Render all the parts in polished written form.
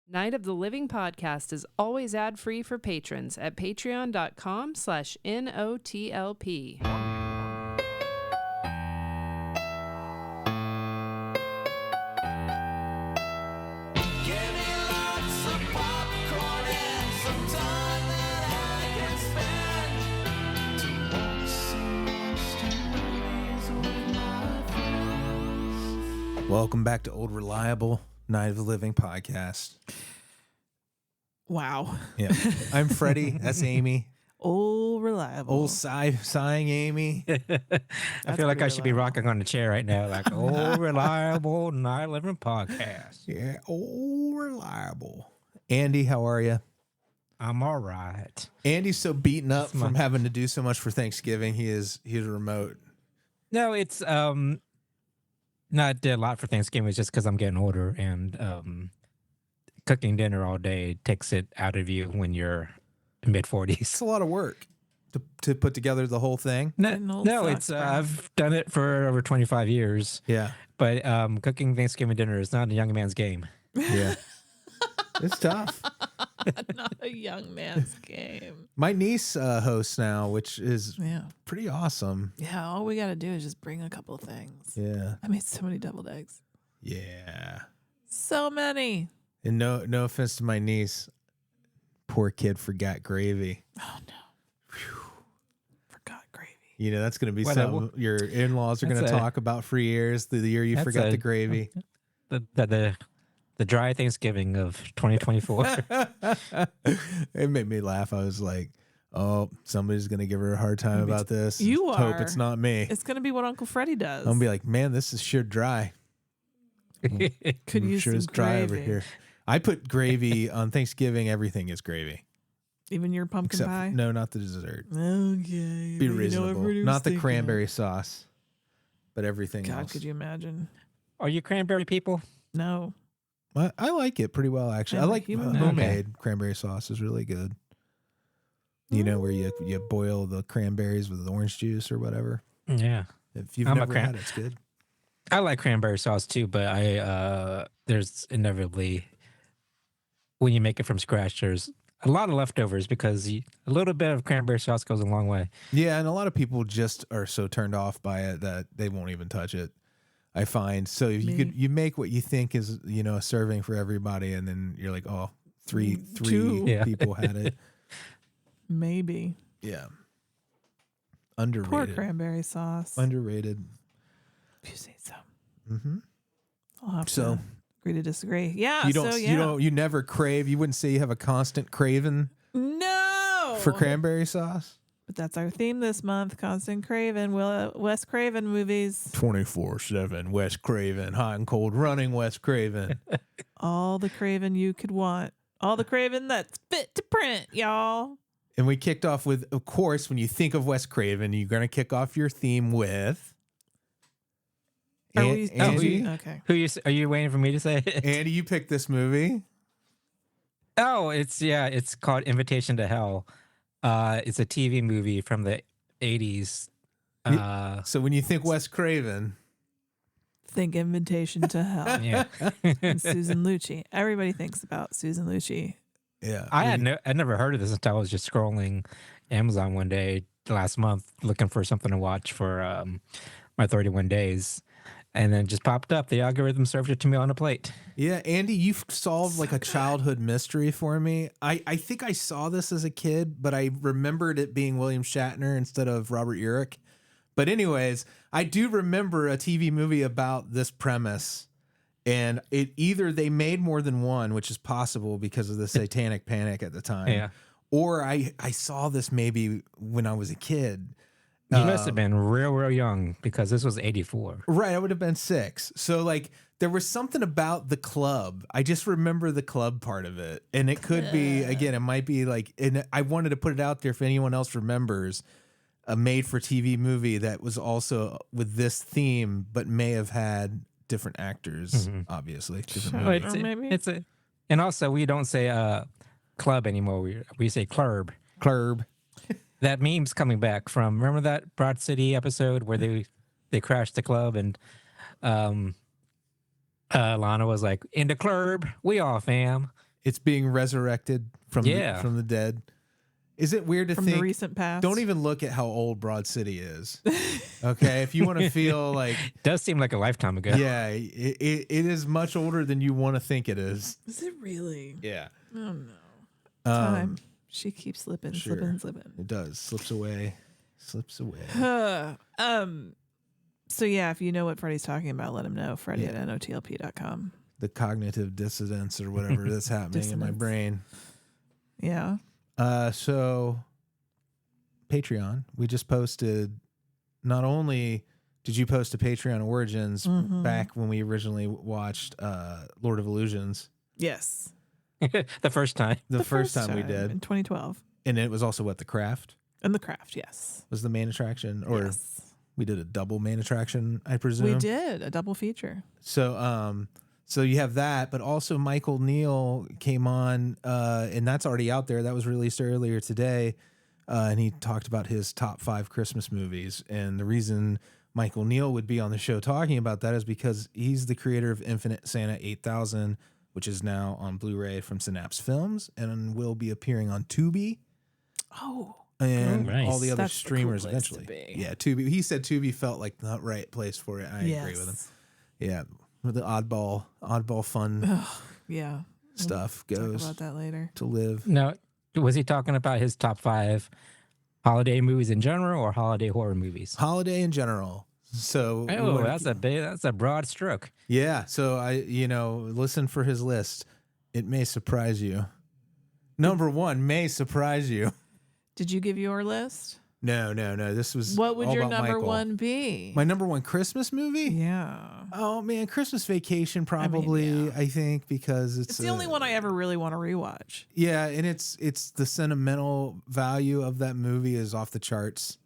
Night of the Living podcast is always ad-free for patrons at patreon.com/NOTLP. Welcome back to Old Reliable Night of the Living podcast. Wow. Yeah. I'm Freddy. That's Amy. Old Reliable. Old sighing Amy. I feel like I should be rocking on the chair right now, like Old Reliable Night of the Living podcast. Yeah, Old Reliable. Andy, how are you? I'm all right. Andy's so beaten up from having to do so much for Thanksgiving. He's remote. No, it's not did a lot for Thanksgiving. It's just because I'm getting older and cooking dinner all day takes it out of you when you're mid-40s. It's a lot of work to put together the whole thing. No, it's I've done it for over 25 years. Yeah. But cooking Thanksgiving dinner is not a young man's game. Yeah. It's tough. Not a young man's game. My niece hosts now, which is pretty awesome. Yeah, all we got to do is just bring a couple of things. Yeah. I made so many deviled eggs. Yeah. So many. And no offense to my niece. Poor kid forgot gravy. Oh, no. Whew. Forgot gravy. You know, that's going to be something your in-laws are going to talk about for years, the year you forgot the gravy. The dry Thanksgiving of 2024. It made me laugh. I was like, oh, somebody's going to give her a hard time about this. You are. Hope it's not me. It's going to be what Uncle Freddie does. I'm going to be like, man, this is sure dry. Could use sure some it's dry over gravy. here. I put gravy on Thanksgiving. Everything is gravy. Even your pumpkin pie? No, not the dessert. Okay. Be reasonable. Not the cranberry sauce, but everything else. God, could you imagine? Are you cranberry people? No. I like it pretty well, actually. I like homemade cranberry sauce is really good. You know, where you boil the cranberries with the orange juice or whatever. Yeah. If you've never had it, it's good. I like cranberry sauce too, but there's inevitably, when you make it from scratch, there's a lot of leftovers because a little bit of cranberry sauce goes a long way. Yeah, and a lot of people just are so turned off by it that they won't even touch it. I find so if you make what you think is a serving for everybody, and then you're like, oh, three people had it. Maybe. Yeah. Underrated. Poor cranberry sauce. Underrated. If you say so. Mm-hmm. I'll have to agree to disagree. Yeah. You never crave. You wouldn't say you have a constant craving. No. For cranberry sauce. But that's our theme this month. Constant craving. Wes Craven movies. 24/7. Wes Craven. Hot and cold running. Wes Craven. All the craving you could want. All the craving that's fit to print, y'all. And we kicked off with, of course, when you think of Wes Craven, you're going to kick off your theme with. Andy? Okay. Are you waiting for me to say it? Andy, you picked this movie. Oh, it's called Invitation to Hell. It's a TV movie from the 80s. So when you think Wes Craven, think Invitation to Hell. Yeah. And Susan Lucci. Everybody thinks about Susan Lucci. Yeah. I'd never heard of this until I was just scrolling Amazon one day last month looking for something to watch for my 31 days. And then just popped up. The algorithm served it to me on a plate. Yeah, Andy, you've solved like a childhood mystery for me. I think I saw this as a kid, but I remembered it being William Shatner instead of Robert Urich. But anyways, I do remember a TV movie about this premise. And it either they made more than one, which is possible because of the satanic panic at the time. Yeah. Or I saw this maybe when I was a kid. You must have been real young because this was 84. Right, I would have been 6. So like there was something about the club. I just remember the club part of it. And it could be, again, it might be like, and I wanted to put it out there if anyone else remembers a made-for-TV movie that was also with this theme, but may have had different actors, obviously. And also we don't say club anymore. We say club. Club. That meme's coming back from, remember that Broad City episode where they crashed the club and Lana was like, in the club, we all fam. It's being resurrected from the dead. Is it weird to From think? the recent past. Don't even look at how old Broad City is. Okay, if you want to feel like, Does seem like a lifetime ago. yeah, it is much older than you want to think it is. Is it really? Yeah. Oh no. Time. She keeps slipping. It does. Slips away. So yeah, if you know what Freddy's talking about, let him know. Freddy Yeah. at notlp.com. The cognitive dissonance or whatever that's happening in my brain. Yeah. So Patreon, we just posted. Not only did you post a Patreon Origins back when we originally watched Lord of Illusions. Yes. The first time. The first time we in did. 2012. And it was also what, The Craft? And The Craft, yes. Was the main attraction? Or yes. we did a double main attraction, I presume? We did a double feature. So so you have that, but also Michael Neal came on, and that's already out there. That was released earlier today. And he talked about his top 5 Christmas movies. And the reason Michael Neal would be on the show talking about that is because he's the creator of Infinite Santa 8000, which is now on Blu-ray from Synapse Films and will be appearing on Tubi. Oh. And nice. all the other That's the cool streamers place eventually. to be. Yeah, Tubi. He said Tubi felt like the right place for it. I agree with him. Yeah, with the oddball fun Yeah. stuff Talk goes about that later. to live. No, was he talking about his top 5 holiday movies in general or holiday horror movies? Holiday in general. So Oh, that's a broad stroke. yeah. So listen for his list. It may surprise you. Number 1 may surprise you. Did you give your list? No. This was What would all your about number Michael. 1 be? My number 1 Christmas movie? Yeah. Oh man, Christmas Vacation probably. I think because it's the only one I ever really want to rewatch. Yeah, and it's the sentimental value of that movie is off the charts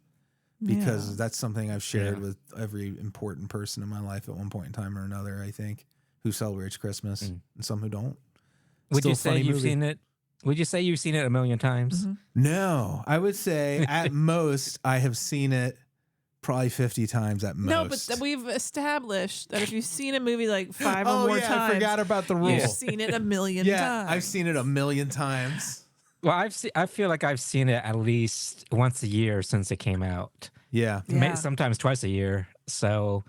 because that's something I've shared with every important person in my life at one point in time or another. I think who celebrates Christmas and some who don't. Would you Still a say funny you've movie. seen it? Would you say you've seen it a million times? No, I would say at most I have seen it probably 50 times at most. No, but we've established that if you've seen a movie like 5 or more I times, forgot about the rule. you've seen it a million times. I've seen it a million times. Well, I feel like I've seen it at least once a year since it came out. Yeah. Yeah. Sometimes twice a year. So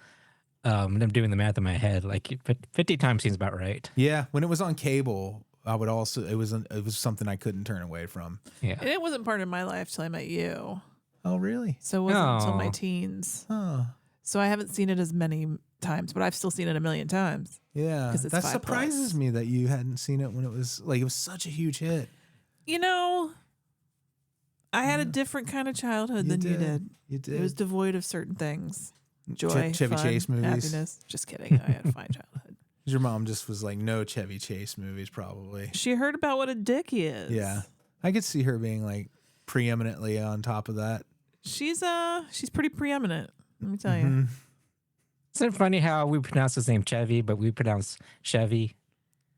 I'm doing the math in my head. Like 50 times seems about right. Yeah, when it was on cable, I would also it was something I couldn't turn away from. Yeah. And it wasn't part of my life till I met you. Oh, really? So it wasn't until my Aw. teens. Oh, So I haven't seen it as many times, but I've still seen it a million times. yeah. 'Cause it's That 5+. surprises me that you hadn't seen it when it was such a huge hit. You know, I had a different kind of childhood than you did. You did. It was devoid of certain things. Joy, Chevy fun, Chase movies. happiness. Just kidding. I had a fine childhood. Your mom just was like, no Chevy Chase movies, probably. She heard about what a dick he is. Yeah, I could see her being like preeminently on top of that. She's pretty preeminent. Let me tell you. Mhm. Isn't it funny how we pronounce his name Chevy, but we pronounce Chevy,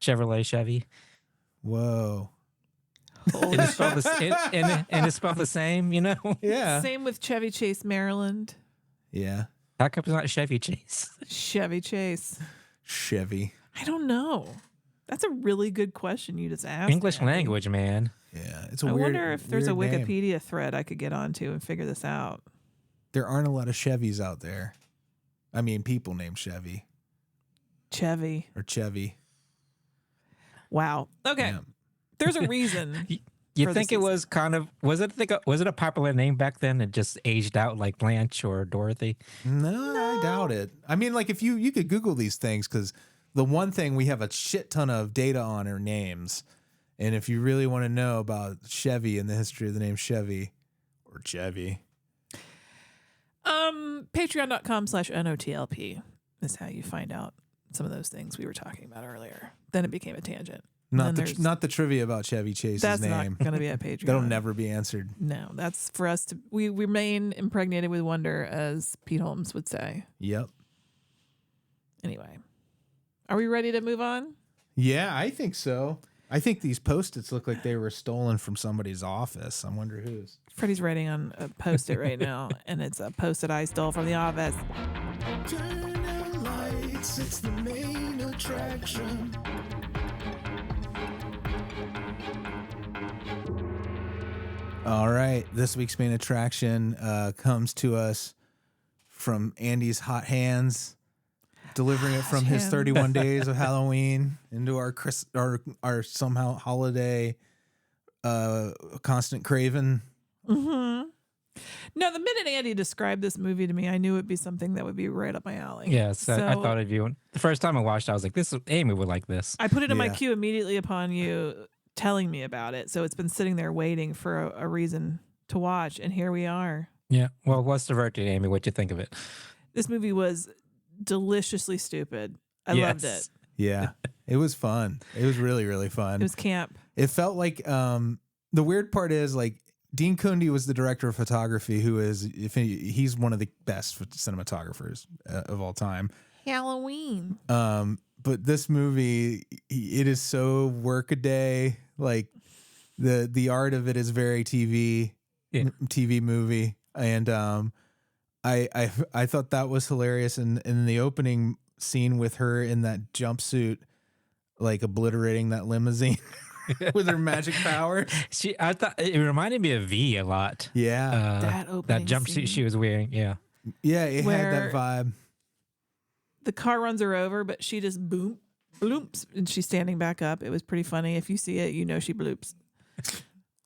Chevrolet Chevy? Whoa. And it's spelled and it's spelled the same, you know? Yeah. Same with Chevy Chase, Maryland. Yeah. How come it's not Chevy Chase? Chevy Chase. Chevy. I don't know. That's a really good question you just asked. English Abby. language, man. Yeah. It's a I weird. wonder if there's a weird name. Wikipedia thread I could get onto and figure this out. There aren't a lot of Chevys out there. I mean, people named Chevy Chevy. or Chevy. Wow. Okay. Yeah. There's a reason. You For the think it was kind of was it a popular name back then? It just aged out like Blanche or Dorothy. No, I doubt it. I mean, like if you could Google these things because the one thing we have a shit ton of data on are names, and if you really want to know about Chevy and the history of the name Chevy or Chevy, Patreon.com/NOTLP is how you find out some of those things we were talking about earlier. Then it became a tangent. not then the there's- not the trivia about Chevy Chase's That's name. not going to be a Patreon. That'll never be answered. No, that's for us to. We remain impregnated with wonder, as Pete Holmes would say. Yep. Anyway, are we ready to move on? Yeah, I think so. I think these Post-its look like they were stolen from somebody's office. I wonder whose. Freddie's writing on a Post-it right now, and it's a Post-it I stole from the office. Turn out lights, it's the main attraction. All right. This week's main attraction comes to us from Andy's hot hands, delivering it from his hands. 31 days of Halloween into our somehow holiday constant cravin. Mm-hmm. No, the minute Andy described this movie to me, I knew it'd be something that would be right up my alley. Yes, So I thought of you. The first time I watched it, I was like, Amy would like this. I put it in my Yeah. queue immediately upon you telling me about it. So it's been sitting there waiting for a reason to watch, and here we are. Yeah. Well, what's the verdict, Amy? What'd you think of it? This movie was deliciously stupid. I loved it. Yeah. It was fun. It was really, really fun. It was camp. It felt like the weird part is like Dean Cundey was the director of photography, who is he's one of the best cinematographers of all time. Halloween. But this movie, it is so workaday. Like the art of it is very TV movie, and I thought that was hilarious. And in the opening scene with her in that jumpsuit, like obliterating that limousine with her magic powers. I thought it reminded me of V a lot. Yeah, That opening jumpsuit scene. she was wearing. Yeah. yeah, it had Where- that vibe. The car runs her over, but she just bloops, and she's standing back up. It was pretty funny. If you see it, you know she bloops.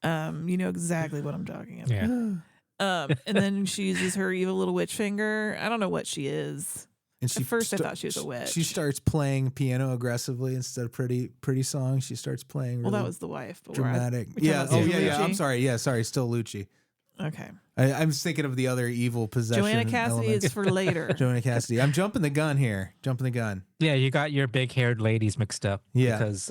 You know exactly what I'm talking about. Yeah. And then she uses her evil little witch finger. I don't know what she is. And she At first I thought she was a witch. She starts playing piano aggressively instead of pretty songs. She starts playing. Well, Really that was the wife. But dramatic. we're Yeah. talking Oh, about yeah. Lucci. I'm sorry. Yeah. Sorry. Still Lucci. Okay. I'm just thinking of the other evil possession. Joanna Cassidy elements. is for later. Joanna Cassidy. I'm jumping the gun here. Jumping the gun. Yeah, you got your big haired ladies mixed up. Yeah. Because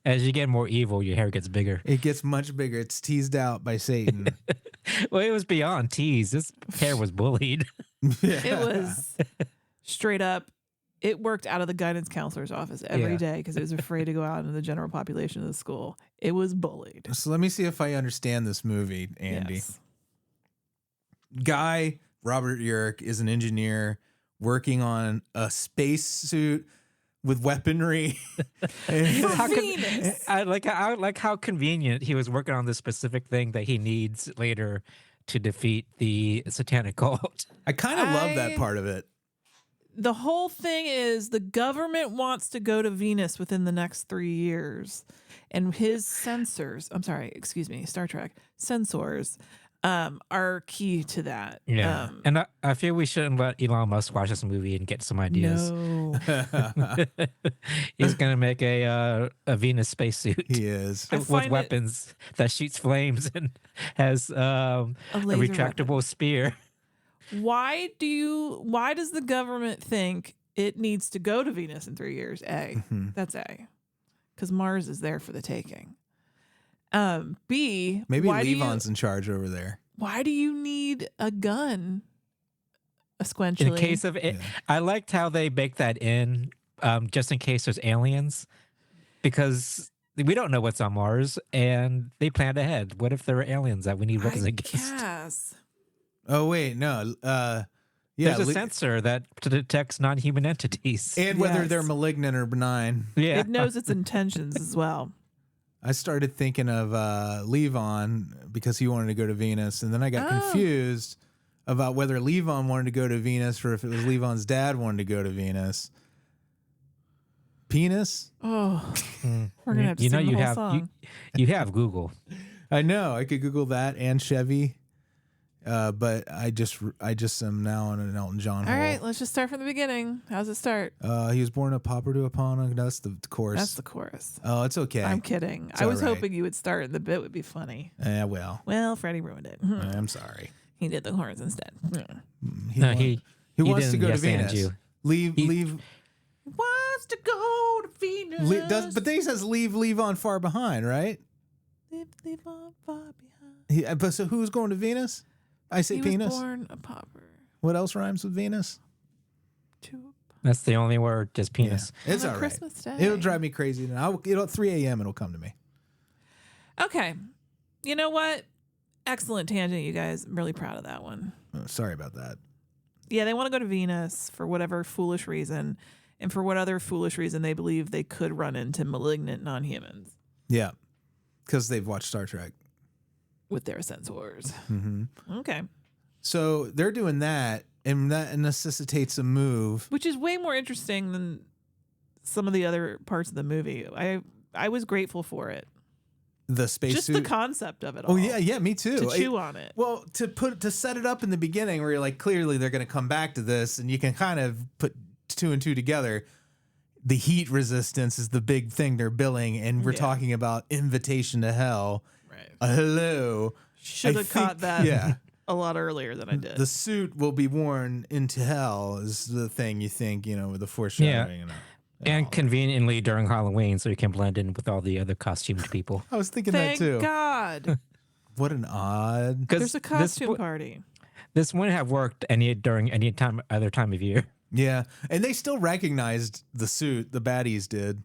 as you get more evil, your hair gets bigger. It gets much bigger. It's teased out by Satan. Well, it was beyond tease. This hair was bullied. It was straight up. It worked out of the guidance counselor's office every day because it was afraid to go out into the general population of the school. It was bullied. So let me see if I understand this movie, Andy. Yes. Guy, Robert Urich, is an engineer working on a spacesuit with weaponry. How Venus. I like how convenient he was working on this specific thing that he needs later to defeat the satanic cult. I kind of love that part of it. The whole thing is the government wants to go to Venus within the next 3 years. And his sensors, Star Trek, sensors are key to that. Yeah, and I feel we shouldn't let Elon Musk watch this movie and get some ideas. No. He's gonna make a Venus spacesuit He is. I with find it- weapons that shoots flames and has a laser retractable weapon. spear. Why does the government think it needs to go to Venus in 3 years? A. Mhm. That's A. Because Mars is there for the taking. B. Maybe why Levon's in charge over there. why do you need a gun? Sequentially. In case of it, I liked how they baked that in, just in case there's aliens, because we don't know what's on Mars, and they planned ahead. What if there are aliens that we need weapons I against? guess. Oh wait, no. Yeah, There's a sensor that detects non-human entities. and whether Yes. they're malignant or benign. Yeah, It knows its intentions as well. I started thinking of Levon because he wanted to go to Venus, and then I got Oh. confused about whether Levon wanted to go to Venus or if it was Levon's dad wanted to go to Venus. Penis? Oh, we're gonna have to you sing know the you whole have song. you have Google. I know. I could Google that and Chevy, but I just am now on an Elton John All hole. right, let's just start from the beginning. How's it start? He was born a pauper to a pawn. No, that's the chorus. That's the chorus. Oh, it's okay. I'm kidding. It's I was all right. hoping you would start and the bit would be funny. Well, Well, Freddy ruined it. I'm sorry. He did the chorus instead. No, he wants to didn't go to yes and Venus. you. Leave. Wants to go to Venus. But then he says leave on far behind, right? Leave on far behind. But so who's going to Venus? I say He penis. was born a pauper. What else rhymes with Venus? That's the only word, just penis. Yeah. It's On all right. Christmas Day. It'll drive me crazy. It'll at 3 a.m. It'll come to me. Okay. You know what? Excellent tangent, you guys. I'm really proud of that one. Oh, sorry about that. Yeah, they want to go to Venus for whatever foolish reason. And for what other foolish reason they believe they could run into malignant non-humans. Yeah, because they've watched Star Trek. with their sensors. Mm-hmm. Okay. So they're doing that, and that necessitates a move. Which is way more interesting than some of the other parts of the movie. I was grateful for it. The spacesuit. Just the concept of it all. Oh yeah, me too. To chew on it. Well, to set it up in the beginning where you're like, clearly they're going to come back to this, and you can kind of put two and two together. The heat resistance is the big thing they're billing, and we're talking about invitation to hell. Right. Hello. Should have caught that. Yeah. A lot earlier than I did. The suit will be worn into hell is the thing you think, with the foreshadowing. And conveniently during Halloween, so you can blend in with all the other costumed people. I was thinking Thank that too. God. What an odd. There's a costume party. This wouldn't have worked during any other time of year. Yeah, and they still recognized the suit. The baddies did.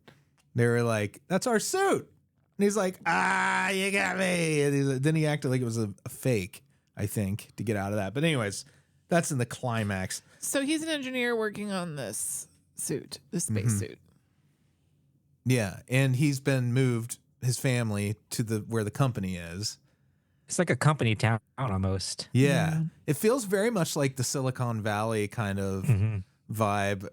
They were like, "That's our suit," and he's like, you got me." And then he acted like it was a fake. I think, to get out of that. But anyways, that's in the climax. So he's an engineer working on this suit, this space suit. Yeah, and he's been moved, his family, to where the company is. It's like a company town almost. Yeah. It feels very much like the Silicon Valley kind of vibe.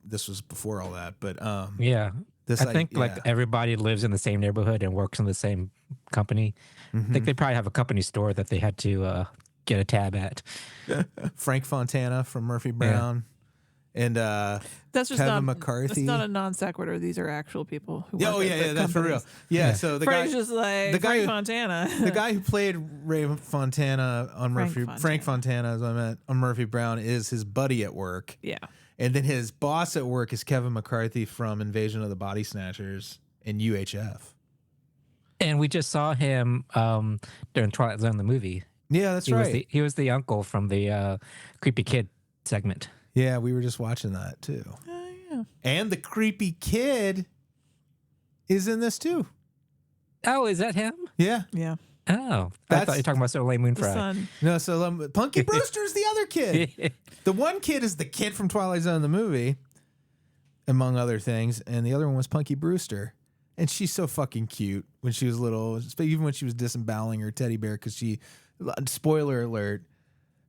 This was before all that, but yeah. I think like everybody lives in the same neighborhood and works in the same company. I think they probably have a company store that they had to get a tab at. Frank Fontana from Murphy Brown. And that's just Kevin McCarthy. That's not a non sequitur. These are actual people who work at that's for real. Yeah, so the Frank's guy just like Frank Fontana. The guy who played Ray Fontana on Frank Fontana, as I meant, on Murphy Brown, is his buddy at work. Yeah. And then his boss at work is Kevin McCarthy from Invasion of the Body Snatchers and UHF. And we just saw him during Twilight Zone, the movie. Yeah, that's right. He was the uncle from the Creepy Kid segment. Yeah, we were just watching that too. Yeah. And the creepy kid is in this too. Oh, is that him? Yeah. Yeah. Oh, I thought you were talking about Soleil Moon The Frye. son. No, so Punky Brewster's the other kid. The one kid is the kid from Twilight Zone, the movie, among other things, and the other one was Punky Brewster. And she's so fucking cute when she was little, even when she was disemboweling her teddy bear, because spoiler alert,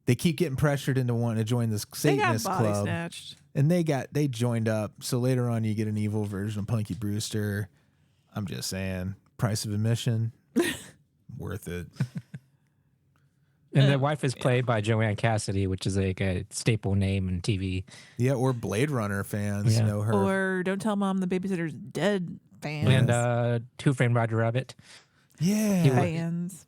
they keep getting pressured into wanting to join this Satanist they got body club. snatched. And they joined up. So later on, you get an evil version of Punky Brewster. I'm just saying, price of admission, worth it. And the wife is played by Joanne Cassidy, which is like a staple name in TV. Yeah, or Blade Runner fans know her. Or Don't Tell Mom the Babysitter's Dead fans. And Who Framed Roger Rabbit. Yeah. Fans.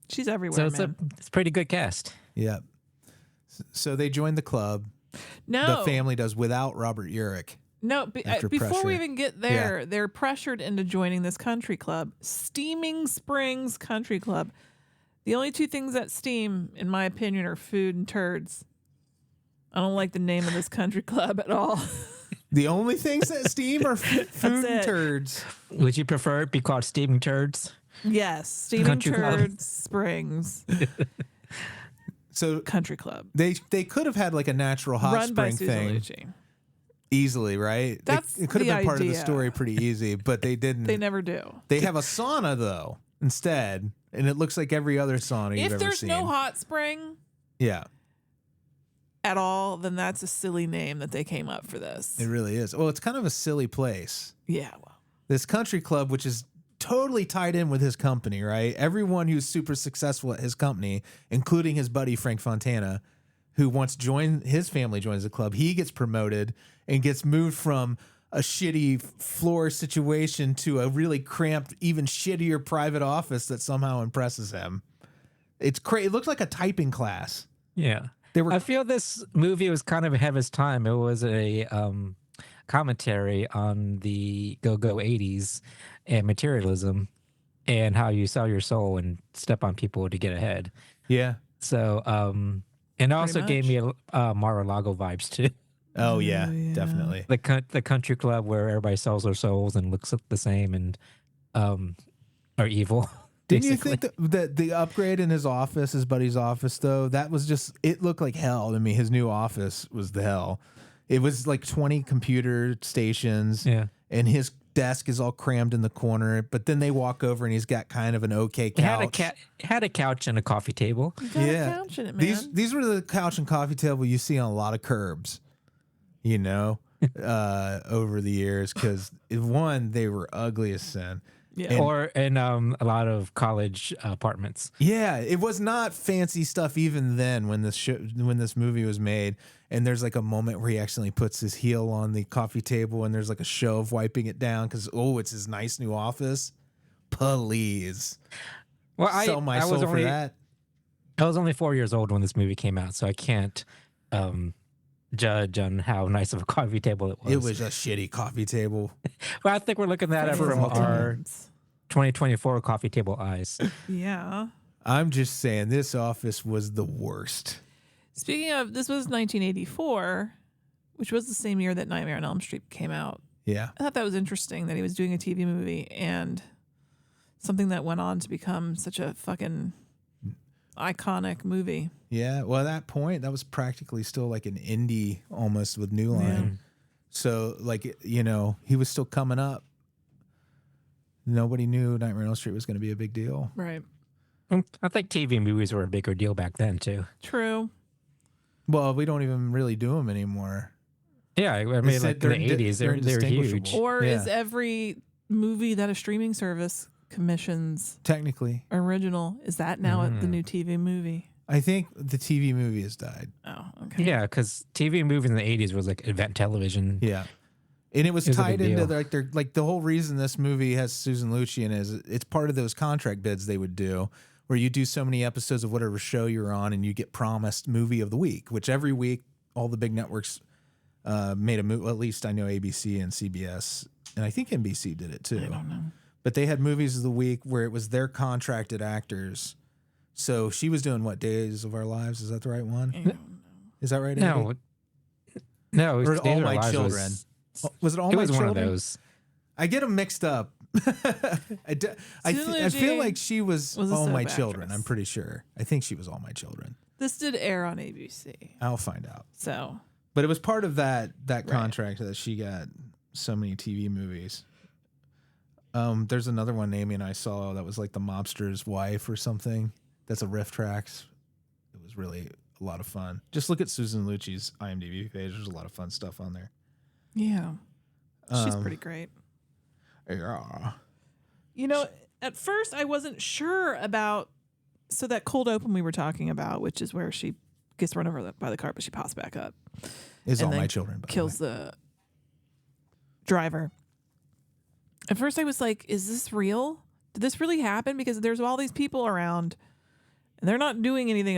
She's everywhere, So it's a pretty good cast. Yeah. So they joined the club. No. The family does without Robert Urich. No, After before pressure. we even get there, they're pressured into joining this country club, Steaming Springs Country Club. The only two things that steam, in my opinion, are food and turds. I don't like the name of this country club at all. The only things that steam are food and turds. Would you prefer it be called Steaming Turds? Yes, Steaming Country Club. Turds Springs So Country Club. they could have had like a natural hot Run by spring Susan thing Lucci. easily, right? That's it could have the been part of the idea. story pretty easy, but they didn't. They never do. They have a sauna though instead, and it looks like every other sauna you've If ever there's seen. no hot spring Yeah, at all, then that's a silly name that they came up for this. it really is. Well, it's kind of a silly place. Yeah, well. This country club, which is totally tied in with his company, right? Everyone who's super successful at his company, including his buddy Frank Fontana, who once his family joins the club, he gets promoted and gets moved from a shitty floor situation to a really cramped, even shittier private office that somehow impresses him. It's crazy. It looks like a typing class. Yeah. They were I feel this movie was kind of ahead of its time. It was a commentary on the go-go 80s and materialism and how you sell your soul and step on people to get ahead. Yeah. So, and it also much. gave me Mar-a-Lago vibes too. Oh yeah, definitely. The country club where everybody sells their souls and looks the same and are evil. Didn't you basically. think that the upgrade in his office, his buddy's office, though, that was just, it looked like hell to me. His new office was the hell. It was like 20 computer stations. Yeah. And his desk is all crammed in the corner, but then they walk over and he's got kind of an okay couch. Had a couch and a coffee table. You got a couch in it, man. These were the couch and coffee table you see on a lot of curbs, you know, over the years, because one, they were ugly as sin. Yeah. Or in a lot of college apartments. Yeah, it was not fancy stuff even then when this movie was made. And there's like a moment where he accidentally puts his heel on the coffee table, and there's like a show of wiping it down because it's his nice new office. Please, sell my soul for that. I was only 4 years old when this movie came out, so I can't judge on how nice of a coffee table it was. It was a shitty coffee table. Well, I think we're looking at it from our 2024 coffee table eyes. Yeah. I'm just saying this office was the worst. Speaking of, this was 1984, which was the same year that Nightmare on Elm Street came out. Yeah. I thought that was interesting that he was doing a TV movie and something that went on to become such a fucking iconic movie. Yeah. Well, at that point, that was practically still like an indie almost with New Line. Yeah. So, like, you know, he was still coming up. Nobody knew Nightmare on Elm Street was going to be a big deal. Right. I think TV movies were a bigger deal back then, too. True. Well, we don't even really do them anymore. Yeah, I mean, like in the 80s, they're huge. Or is every movie that a streaming service commissions technically original, is that now the new TV movie? I think the TV movie has died. Oh, okay. Yeah, because TV movies in the 80s was like event television. Yeah. And it was tied into the whole reason this movie has Susan Lucci in it is it's part of those contract bids they would do, where you do so many episodes of whatever show you're on and you get promised movie of the week, which every week all the big networks made a movie. Well, at least I know ABC and CBS, and I think NBC did it too. I don't know. But they had movies of the week where it was their contracted actors. So she was doing what, Days of Our Lives? Is that the right one? I don't know. Is that right? No, Andy? no, Or Days All of Our My Lives Children. Was it All it My was Children? one of those. I get them mixed up. I feel like she was a All My soap Children. actress. I'm pretty sure. I think she was All My Children. This did air on ABC. I'll find out. So, But it was part of that contract that she got so many TV movies. There's another one Amy and I saw that was like the mobster's wife or something. That's a riff tracks. It was really a lot of fun. Just look at Susan Lucci's IMDb page. There's a lot of fun stuff on there. yeah. She's pretty great. Yeah. You know, at first I wasn't sure about that cold open we were talking about, which is where she gets run over by the car, but she pops back up. Is and All then My Children. By kills the driver. At first I was like, is this real? Did this really happen? Because there's all these people around and they're not doing anything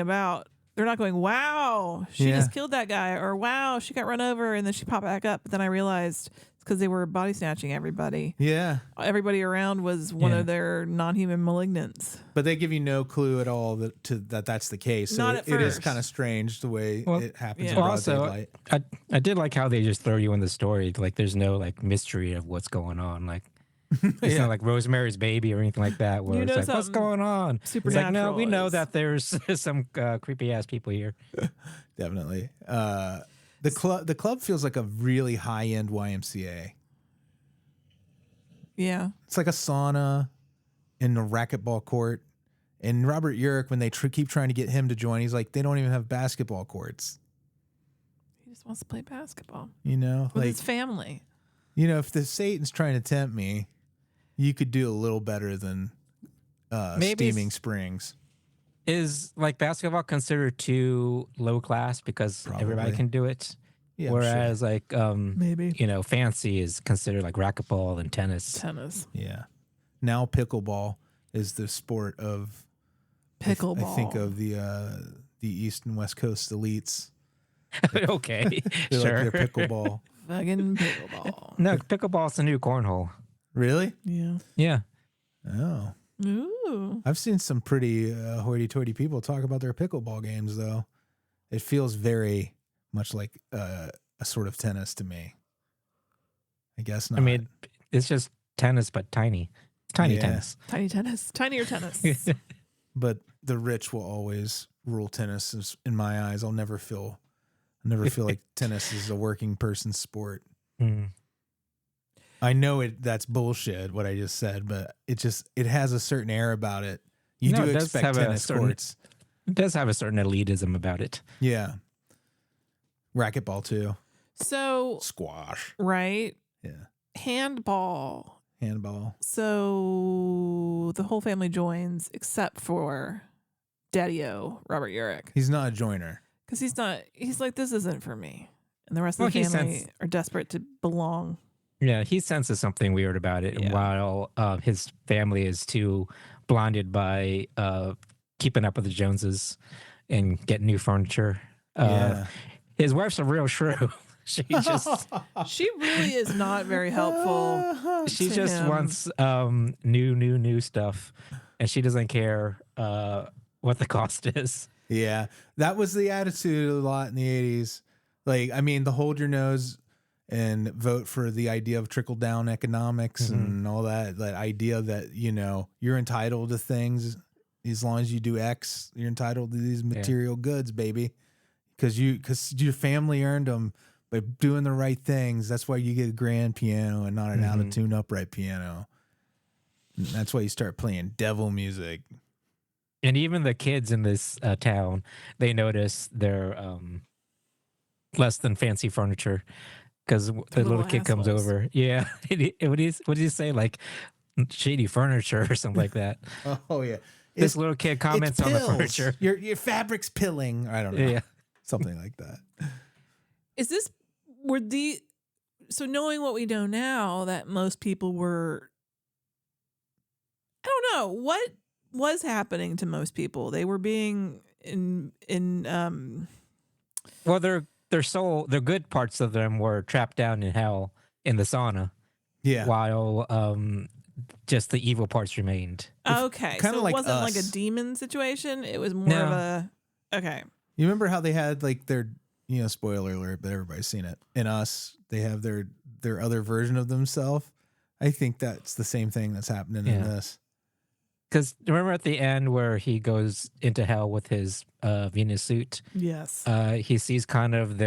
they're not going, wow, she just killed that guy, or wow, she got run over and then she popped back up. But then I realized it's because they were body snatching everybody. Yeah. Everybody around was one of their non-human malignants. But they give you no clue at all that that's the case. So Not at it is first. kind of strange the way it happens in Yeah. broad Also, daylight. I did like how they just throw you in the story. Like, there's no like mystery of what's going on. Like, it's not like Rosemary's Baby or anything like that, where You know it's like, what's something going on? It's like, no, supernatural we know is- that there's some creepy ass people here. Definitely. The club feels like a really high end YMCA. Yeah. It's like a sauna in a racquetball court. And Robert Urich, when they keep trying to get him to join, he's like, they don't even have basketball courts. He just wants to play basketball You know, with like, his family. you know, if the Satan's trying to tempt me, you could do a little better than Maybe Steaming Springs. Is like basketball considered too low class because everybody Probably. can do it? Yeah, I'm Whereas like Maybe. you know, fancy is considered like racquetball and tennis. Tennis. Yeah. Now pickleball is the sport of Pickleball. I think of the East and West Coast elites. Okay, They sure. like their pickleball. Fucking pickleball. No, pickleball's the new cornhole. Really? Yeah. Yeah. Oh. Ooh. I've seen some pretty hoity-toity people talk about their pickleball games, though. It feels very much like a sort of tennis to me. I guess not. I mean, it's just tennis, but tiny. Tiny Yeah. tennis. Tiny tennis. Tinier tennis. But the rich will always rule tennis in my eyes. I'll never feel like tennis is a working person's sport. Mm. I know that's bullshit what I just said, but it has a certain air about it. You No, do it does expect have a tennis certain- courts. It does have a certain elitism about it. Yeah. Racquetball too. So, Squash. right? Yeah. Handball. Handball. So the whole family joins except for Daddy-O, Robert Urich. He's not a joiner. Because he's like, this isn't for me. And the rest Well, of the he family are desperate to belong. Yeah, he senses something weird about it, Yeah. while his family is too blinded by keeping up with the Joneses and getting new furniture. Yeah. His wife's a real shrew. She just She really is not very helpful. she to just him. wants new stuff, and she doesn't care what the cost is. Yeah. That was the attitude a lot in the 80s. Like, I mean, the hold your nose and vote for the idea of trickle down economics and all that idea that, you're entitled to things as long as you do X, you're entitled to these material goods, baby. Because your family earned them by doing the right things. That's why you get a grand piano and not an out of tune upright piano. And that's why you start playing devil music. And even the kids in this town, they notice their less than fancy furniture because the little little kid comes assholes. over. Yeah, what did he say? Like shady furniture or something like that. Oh yeah, This little kid comments on the furniture. Your fabric's pilling. I don't know. Yeah. Something like that. So knowing what we know now, that most people were, I don't know, what was happening to most people? They were being Well, their soul, the good parts of them were trapped down in hell in the sauna. Yeah. While just the evil parts remained. okay. kinda So like it wasn't like a us. demon situation. It was more No. of a, okay. You remember how they had like their, spoiler alert, but everybody's seen it. In Us, they have their other version of themselves. I think that's the same thing that's happening in Yeah. this. Because remember at the end where he goes into hell with his Venus suit, Yes. he sees kind of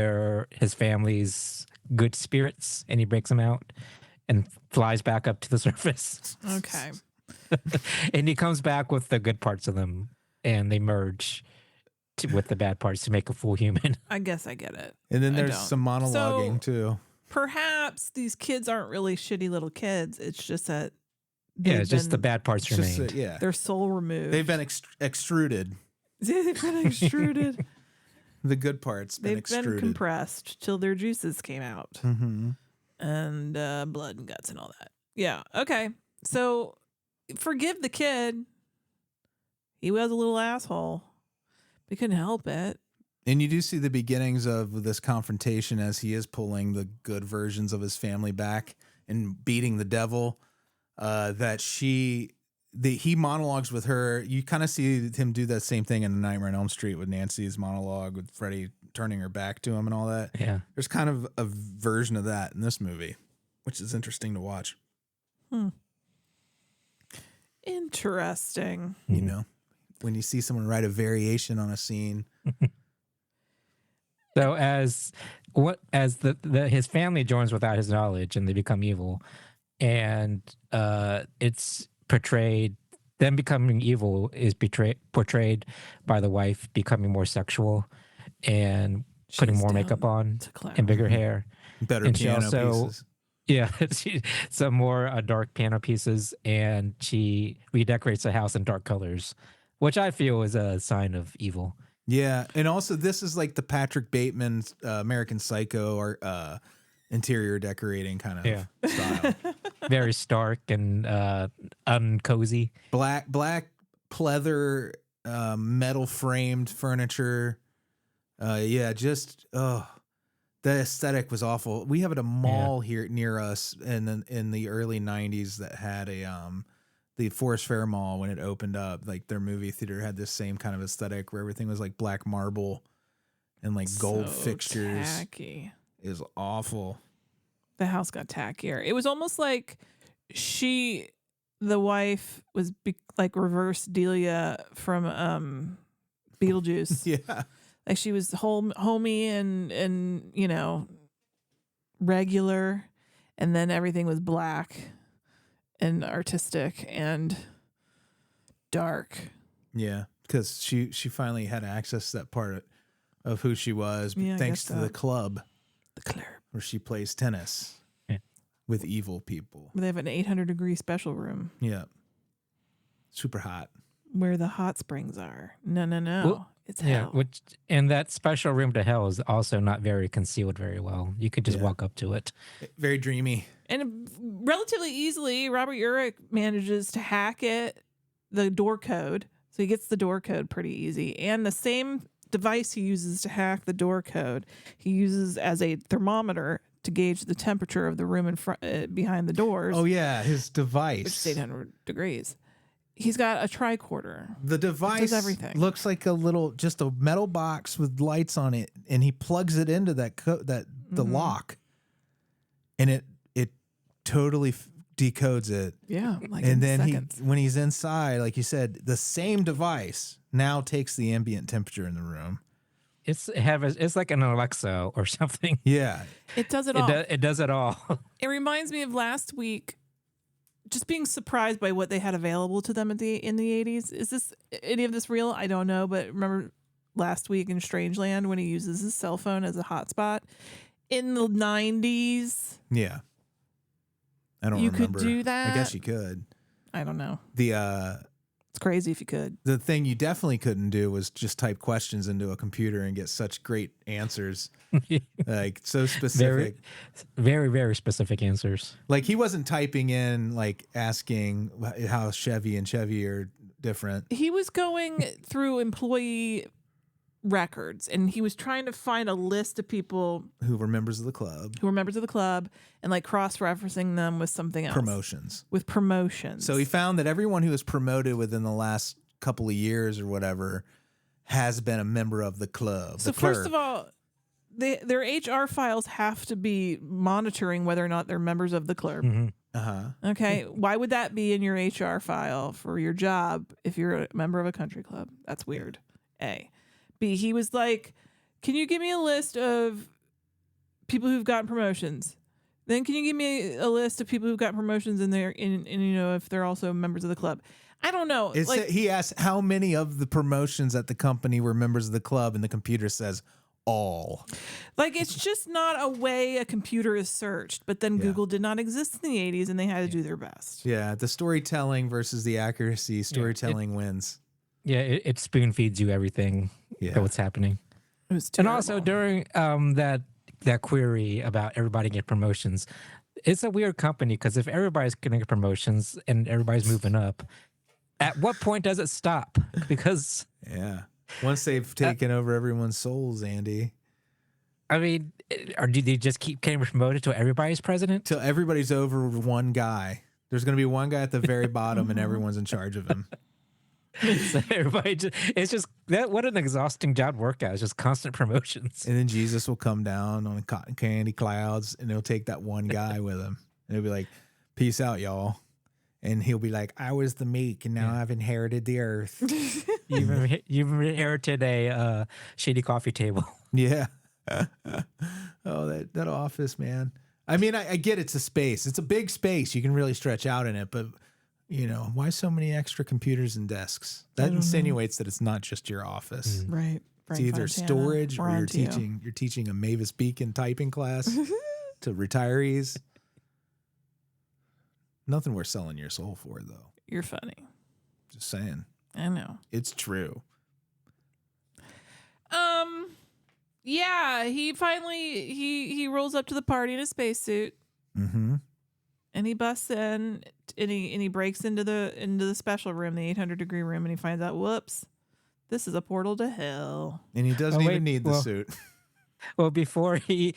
his family's good spirits, and he breaks them out and flies back up to the surface. Okay. And he comes back with the good parts of them, and they merge with the bad parts to make a full human. I guess I get it. And then I there's don't. some monologuing So- too. Perhaps these kids aren't really shitty little kids. It's just that Yeah, it's just the bad parts It's just, remained. yeah. their soul removed. They've been extruded. They've been extruded. The good part's been They've extruded. been compressed till their juices came out. Mm-hmm. And blood and guts and all that. Yeah. Okay. So forgive the kid. He was a little asshole. We couldn't help it. And you do see the beginnings of this confrontation as he is pulling the good versions of his family back and beating the devil. He monologues with her. You kind of see him do that same thing in A Nightmare on Elm Street with Nancy's monologue with Freddy turning her back to him and all that. Yeah. There's kind of a version of that in this movie, which is interesting to watch. Interesting. You know, when you see someone write a variation on a scene. So as his family joins without his knowledge and they become evil, and it's portrayed, them becoming evil is portrayed by the wife becoming more sexual and putting She's more down makeup on to clown. and bigger hair. Better And she piano also- pieces. Yeah, some more dark piano pieces, and she redecorates the house in dark colors, which I feel is a sign of evil. Yeah, and also this is like the Patrick Bateman American Psycho or interior decorating kind of style. Very stark and uncozy. Black pleather metal framed furniture. The aesthetic was awful. We have at a mall here near us in the early 90s that had the Forest Fair Mall when it opened up. Like their movie theater had this same kind of aesthetic where everything was like black marble and like gold So fixtures. Tacky. It was awful. The house got tackier. It was almost like the wife was like reverse Delia from Beetlejuice. Yeah. Like she was homey and regular, and then everything was black and artistic and dark. Yeah, because she finally had access to that part of who she was, Yeah, I thanks guess to so. the club The club. where she plays tennis with evil people. They have an 800-degree special room Yeah, super hot. where the hot springs are. No. Well, It's Yeah, hell. which and that special room to hell is also not very concealed very well. You could just Yeah. walk up to it. Very dreamy. And relatively easily, Robert Urich manages to hack the door code. So he gets the door code pretty easy. And the same device he uses to hack the door code, he uses as a thermometer to gauge the temperature of the room in front behind the doors, Oh yeah, his device. which is 800 degrees. He's got a tricorder. The device everything. looks like just a metal box with lights on it, and he plugs it into the Mm-hmm. lock, and it totally decodes it. Yeah, like And in then seconds. when he's inside, like you said, the same device now takes the ambient temperature in the room. It's like an Alexa or something. Yeah, It does it all. It does it all. It reminds me of last week, just being surprised by what they had available to them in the 80s. Is this any of this real? I don't know, but remember last week in Strangeland when he uses his cell phone as a hotspot in the 90s? yeah. I don't You remember. could do that? I guess you could. I don't know. The It's crazy if you could. the thing you definitely couldn't do was just type questions into a computer and get such great answers, like so specific. Very, very specific answers. Like he wasn't typing in like asking how Chevy and Chevy are different. He was going through employee records and he was trying to find a list of people Who were members of the club? who were members of the club and like cross-referencing them with something else. Promotions. With promotions. So he found that everyone who was promoted within the last couple of years or whatever has been a member of the club. So first of all, their HR files have to be monitoring whether or not they're members of the club. Okay. Why would that be in your HR file for your job if you're a member of a country club? That's weird. A. B. He was like, can you give me a list of people who've gotten promotions? Then can you give me a list of people who've got promotions in there and you know if they're also members of the club? I don't know. He asked how many of the promotions at the company were members of the club, and the computer says all. Like, it's just not a way a computer is searched. But then Google did not exist in the 80s, and they had to do their best. Yeah, the storytelling versus the accuracy. Storytelling wins. Yeah, it spoon feeds you everything about what's happening. It was And terrible. also during that query about everybody getting promotions, it's a weird company because if everybody's getting promotions and everybody's moving up, at what point does it stop? Because Yeah. Once they've taken over everyone's souls, Andy. I mean, or do they just keep getting promoted till everybody's president? Till everybody's over one guy. There's going to be one guy at the very bottom, and everyone's in charge of him. So everybody it's just that. What an exhausting job workout! It's just constant promotions. And then Jesus will come down on cotton candy clouds, and he'll take that one guy with him. And he'll be like, "Peace out, y'all." And he'll be like, "I was the meek, and now I've inherited the earth." You've inherited a shady coffee table. Yeah. Oh, that office, man. I mean, I get it's a space. It's a big space. You can really stretch out in it, but you know, why so many extra computers and desks? That insinuates that it's not just your office. Right. It's either storage or we're you're on to you. teaching a Mavis Beacon typing class to retirees. Nothing worth selling your soul for, though. You're funny. Just saying. I know. It's true. Yeah, he finally he rolls up to the party in a spacesuit Mm-hmm. and he busts in and he breaks into the special room, the 800-degree room, and he finds out, whoops, this is a portal to hell. And he doesn't even need the suit. Well, before he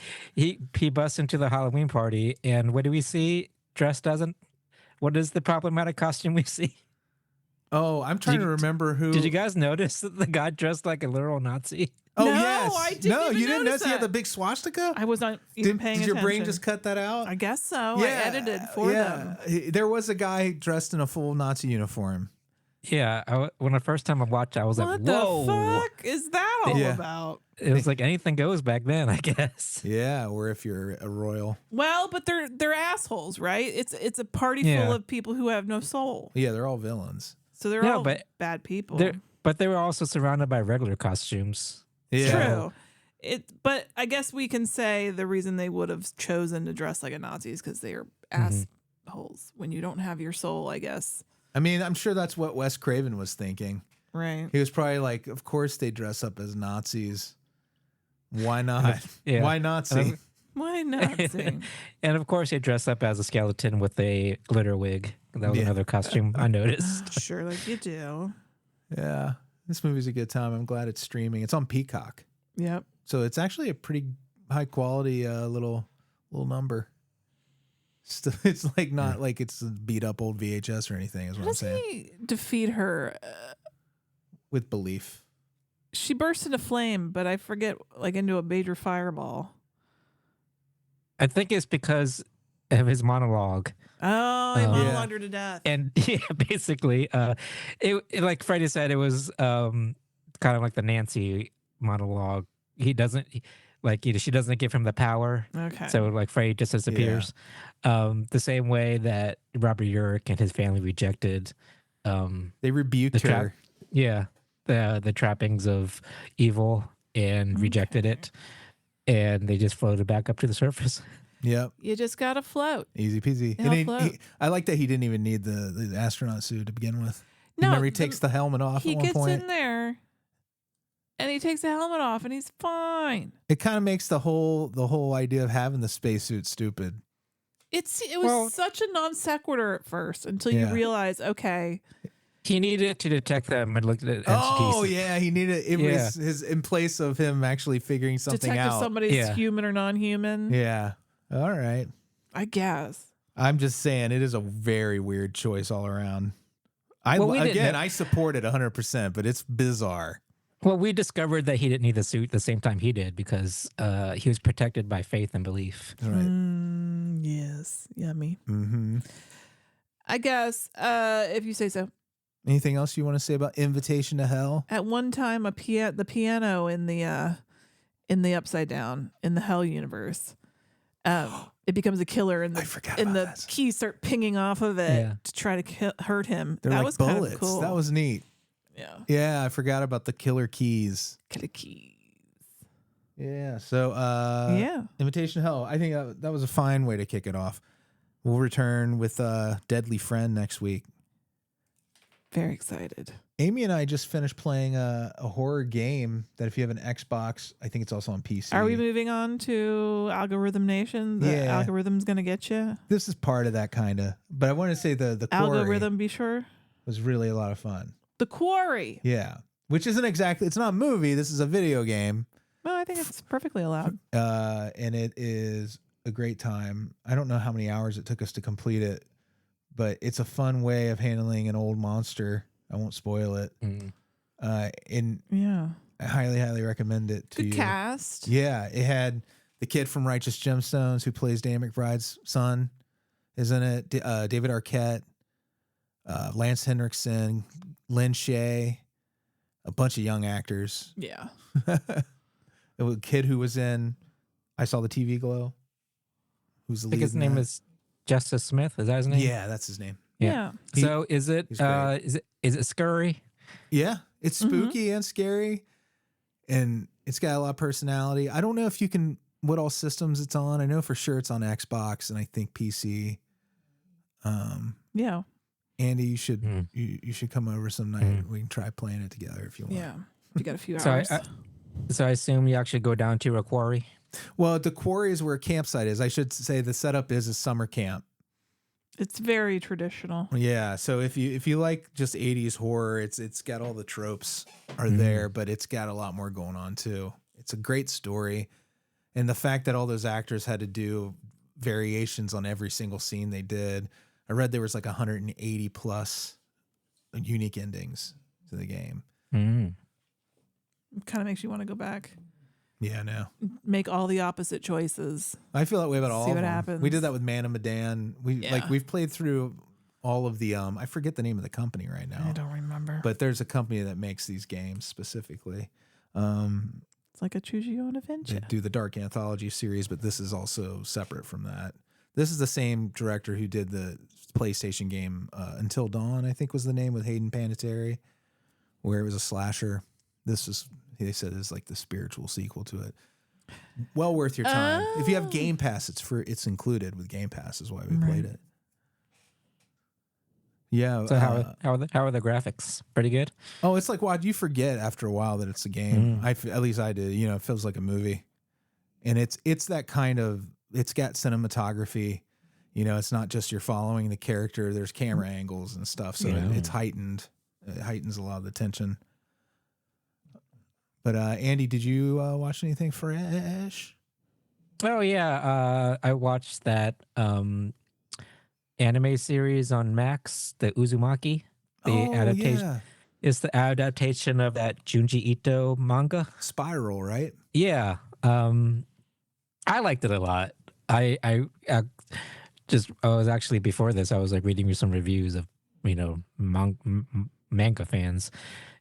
busts into the Halloween party, and what do we see? Dressed doesn't. What is the problematic costume we see? Oh, I'm trying to remember who. Did you guys notice that the guy dressed like a literal Nazi? Oh, No, yes. I didn't No, even you didn't notice notice he had that. the big swastika? I was not even Did paying your attention. brain just cut that out? I guess so. I edited for them. There was a guy dressed in a full Nazi uniform. Yeah, when the first time I watched it, I was like, What whoa. the fuck is that all Yeah. about? It was like anything goes back then, I guess. Yeah, or if you're a royal. Well, but they're assholes, right? It's a party full Yeah. of people who have no soul. Yeah, they're all villains. So they're Yeah, all but bad people. But they were also surrounded by regular costumes. Yeah. True. But I guess we can say the reason they would have chosen to dress like a Nazi is because they are assholes when you don't have your soul, I guess. I mean, I'm sure that's what Wes Craven was thinking. Right. He was probably like, of course they dress up as Nazis. Why not? Yeah. Why Nazi? Why Nazi? And of course, they dress up as a skeleton with a glitter wig. That was Yeah. another costume I noticed. Sure, like you do. Yeah. This movie's a good time. I'm glad it's streaming. It's on Peacock. Yep. So it's actually a pretty high quality little number. It's like not like it's a beat up old VHS or anything, is what How I'm does saying. he defeat her? With belief. She bursts into flame, but I forget, like into a major fireball. I think it's because of his monologue. Oh, he Yeah. monologued her to death. And yeah, basically, it like Freddy said, it was kind of like the Nancy monologue. She doesn't give him the power. Okay. So like Freddy just disappears. The same way that Robert Urich and his family rejected They rebuked her. the trappings of evil and rejected it, and they just floated back up to the surface. Yep. You just gotta float. Easy peasy. He'll And float. I like that he didn't even need the astronaut suit to begin with. No, Remember, he takes the helmet off He at one gets point. in there, and he takes the helmet off, and he's fine. It kind of makes the whole idea of having the spacesuit stupid. It was such a non sequitur at first until you Yeah. realize, okay, He needed to detect them and looked at entities. Oh yeah, he needed it. Yeah. Was his in place of him actually figuring something detect if out. somebody's Yeah. human or non-human. Yeah. All right. I guess. I'm just saying it is a very weird choice all around. Well, we didn't know- I support it 100%, but it's bizarre. Well, we discovered that he didn't need the suit the same time he did because he was protected by faith and belief. Right. Yes. Yummy. Mm-hmm. I guess, if you say so. Anything else you want to say about Invitation to Hell? At one time, the piano in the Upside Down in the Hell universe, it becomes a killer, and I forgot and about the this. keys start pinging off of it Yeah. to try to hurt him. They're that like was bullets. kind of cool. That was neat. yeah. Yeah, I forgot about the killer keys. Killer keys. Yeah. So Yeah. Invitation to Hell. I think that was a fine way to kick it off. We'll return with Deadly Friend next week. Very excited. Amy and I just finished playing a horror game that if you have an Xbox, I think it's also on PC. Are we moving on to Algorithm Nation? The Yeah. algorithm's gonna get you. This is part of that kind of, but I want to say the quarry Algorithm, be sure. was really a lot of fun. The Quarry. Yeah, which isn't exactly, it's not a movie. This is a video game, Well, I think it's perfectly allowed. and it is a great time. I don't know how many hours it took us to complete it, but it's a fun way of handling an old monster. I won't spoil it. Mm. And Yeah. I highly recommend it to Good you. cast. Yeah, it had the kid from Righteous Gemstones who plays Dan McBride's son, is in it. David Arquette, Lance Henriksen, Lynn Shay, a bunch of young actors. Yeah. It was a kid who was in I Saw the TV Glow. Who's the I lead? think his in name that. is Justice Smith. Is that his name? Yeah, that's his name. Yeah. He- So is it he's great. is it scurry? Yeah, it's Mhm. spooky and scary, and it's got a lot of personality. I don't know if you can what all systems it's on. I know for sure it's on Xbox and I think PC. Yeah. Andy, you should Mm. you should come over some night. We can try playing it together if you want. Yeah. You got a few So hours. So I assume you actually go down to a quarry. Well, the quarry is where a campsite is. I should say the setup is a summer camp. It's very traditional. Yeah, so if you like just 80s horror, it's got all the tropes are there, but it's got a lot more going on too. It's a great story. And the fact that all those actors had to do variations on every single scene they did. I read there was like 180 plus unique endings to the game. Mm. It kind of makes you want to go back, Yeah, I know. make all the opposite choices. I feel that way about all See of what them. happens. We did that with Man of Medan. Yeah. We've played through all of the I forget the name of the company right now. I don't remember. but there's a company that makes these games specifically. It's like a choose your own They adventure. do the Dark Anthology series, but this is also separate from that. This is the same director who did the PlayStation game Until Dawn, I think was the name, with Hayden Panettiere, where it was a slasher. This is, they said, is like the spiritual sequel to it. Well worth your time. If you have Game Pass, it's included with Game Pass, is why we played it. Yeah. So how are the graphics? Pretty good. Oh, it's like, you forget after a while that it's a game. At least I did. It feels like a movie, and it's that kind of. It's got cinematography. It's not just you're following the character. There's camera angles and stuff, so it's heightened. It heightens a lot of the tension. But Andy, did you watch anything fresh? Oh yeah, I watched that anime series on Max, the Uzumaki. The adaptation. Yeah. It's the adaptation of that Junji Ito manga. Spiral, right? Yeah. I liked it a lot. I was actually, before this, I was like reading some reviews of manga fans,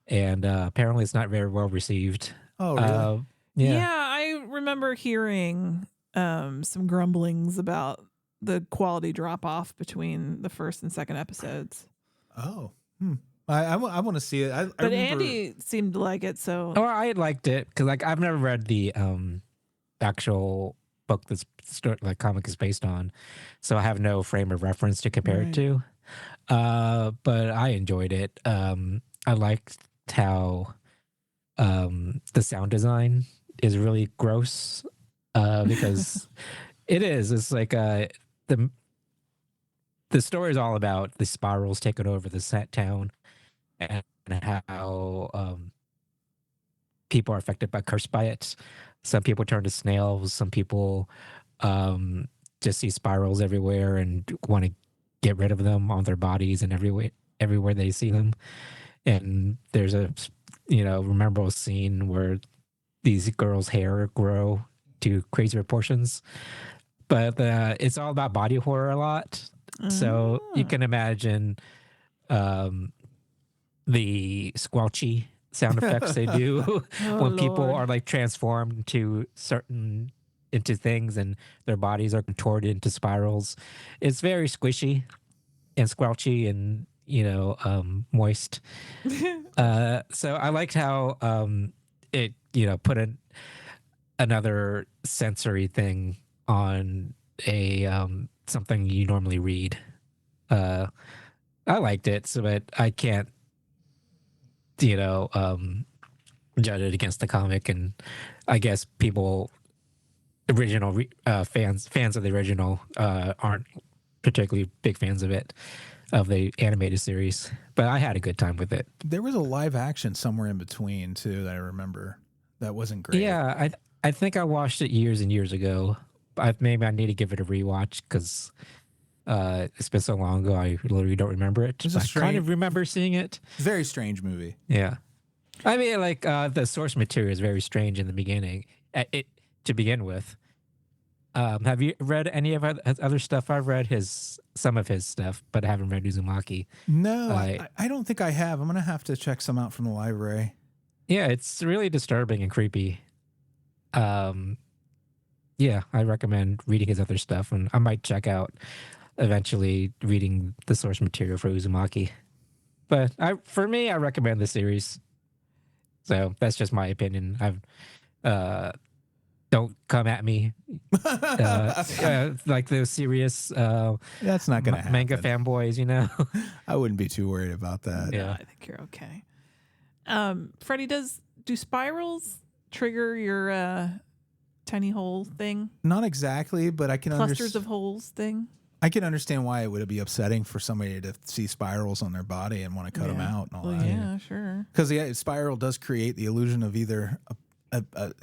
and apparently it's not very well received. Oh, really? Yeah, I remember hearing some grumblings about the quality drop off between the first and second episodes. Oh, I want to see it. I But remember... Andy seemed to like it, so. Oh, I liked it because I've never read the actual book that's comic is based on, so I have no frame of reference to compare it to. But I enjoyed it. I liked how the sound design is really gross because it's like the story is all about the spirals taking over the set town and how people are affected cursed by it. Some people turn to snails. Some people just see spirals everywhere and want to get rid of them on their bodies and everywhere they see them. And there's a memorable scene where these girls' hair grow to crazy proportions. But it's all about body horror a lot. So you can imagine the squelchy sound effects they do when people are like transformed into things and their bodies are contorted into spirals. It's very squishy and squelchy and moist. So I liked how it put another sensory thing on a something you normally read. I liked it, but I can't judge it against the comic, and I guess original fans of the original aren't particularly big fans of the animated series, but I had a good time with it. There was a live action somewhere in between too that I remember that wasn't great. Yeah, I think I watched it years and years ago. Maybe I need to give it a rewatch because it's been so long ago. I literally don't remember it. I kind of remember seeing it. Very strange movie. Yeah, I mean, like the source material is very strange in the beginning. To begin with. Have you read any of his other stuff? I've read some of his stuff, but I haven't read Uzumaki. No, I don't think I have. I'm gonna have to check some out from the library. Yeah, it's really disturbing and creepy. Yeah, I recommend reading his other stuff, and I might check out eventually reading the source material for Uzumaki. But for me, I recommend the series. So that's just my opinion. Don't come at me like those serious that's not gonna happen. Manga fanboys, I wouldn't be too worried about that. Yeah, I think you're okay. Freddy, do spirals trigger your tiny hole thing? Not exactly, but I can clusters of holes thing. I can understand why it would be upsetting for somebody to see spirals on their body and want to cut them out and all that. Yeah, sure. Because the spiral does create the illusion of either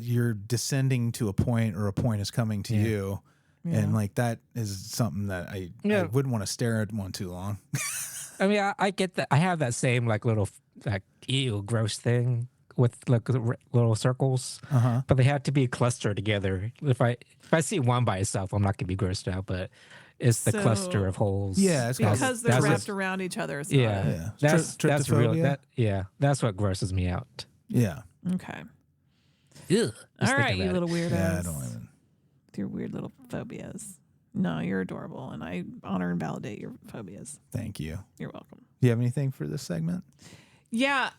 you're descending to a point or a point is coming to you. Yeah. And like that is something that I wouldn't want to stare at one too long. I mean, I get that. I have that same like little like ew gross thing with like little circles, but they have to be clustered together. If I see one by itself, I'm not gonna be grossed out. But It's the cluster of holes. Yeah, it's because they're that's wrapped what- around each other. It's Yeah. That's real. Tryptophobia? That's what grosses me out. Yeah. not. Okay. Ugh, just All right, thinking you about little weirdos. Yeah, I don't even. With your weird little phobias. No, you're adorable, and I honor and validate your phobias. Thank you. You're welcome. Do you have anything for this segment? Yeah,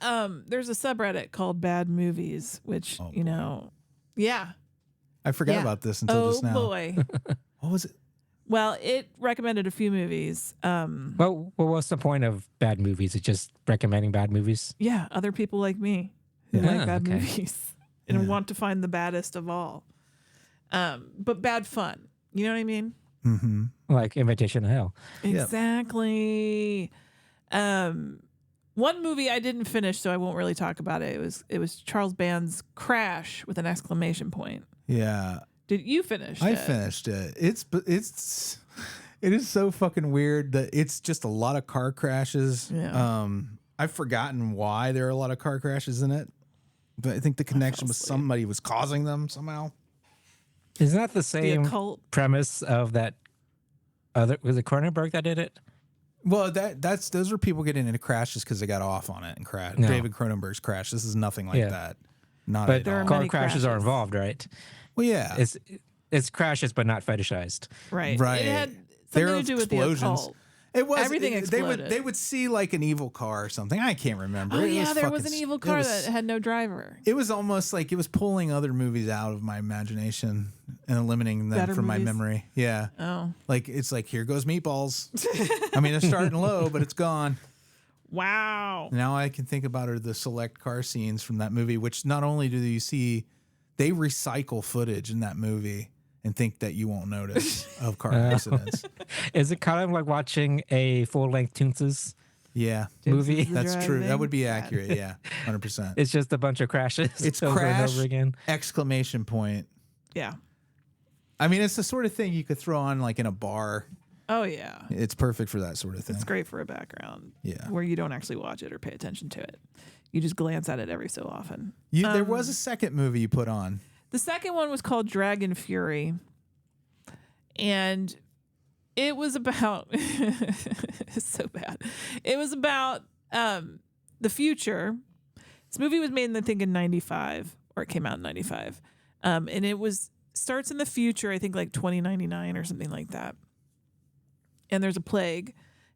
there's a subreddit called Bad Movies, which, Oh, you know, yeah. I forgot Yeah. about this until just now. Boy. What was it? Well, it recommended a few movies. Well, what's the point of bad movies? It's just recommending bad movies. Yeah, other people like me who Yeah. like bad Okay. movies and Yeah. want to find the baddest of all. But bad fun. You know what I mean? Mm-hmm. Like Invitation to Hell. Yep. Exactly. One movie I didn't finish, so I won't really talk about it. It was Charles Band's Crash with an exclamation point. Yeah. Did you finish I it? finished it. It is so fucking weird that it's just a lot of car crashes. Yeah. I've forgotten why there are a lot of car crashes in it, but I think the connection was asleep. somebody was causing them somehow. Isn't that the The same occult. premise of that other? Was it Cronenberg that did it? Well, those are people getting into crashes because they got off on it and crashed. No. David Cronenberg's crash. This is nothing like Yeah. that. Not But at there are all. many car crashes are crashes. involved, right? Well, yeah. It's crashes, but not fetishized. Right. Right. It had There something are to do with the explosions. occult. It was Everything exploded. They would see like an evil car or something. I can't remember. Oh, It yeah, there was fucking an evil it car was- that had no driver. It was almost like it was pulling other movies out of my imagination and eliminating them Better from my movies? memory. Yeah. Oh. Like it's like here goes meatballs. I mean, it's starting low, but it's gone. Wow. Now I can think about are the select car scenes from that movie, which not only do you see, they recycle footage in that movie and think that you won't notice of car accidents. Is it kind of like watching a full-length Toonses Yeah, movie? The that's true. That driving? would be accurate. Yeah, 100%. It's just a bunch of crashes. It's over and crash over again. exclamation point. Yeah. I mean, it's the sort of thing you could throw on like in a bar. Oh, yeah. It's perfect for that sort of thing. It's great for a background. Yeah. Where you don't actually watch it or pay attention to it. You just glance at it every so often. There was a second movie you put on. The second one was called Dragon Fury. And it was about it's so bad. It was about the future. This movie was made, I think, in 95, or it came out in 95. And it starts in the future, I think like 2099 or something like that. And there's a plague,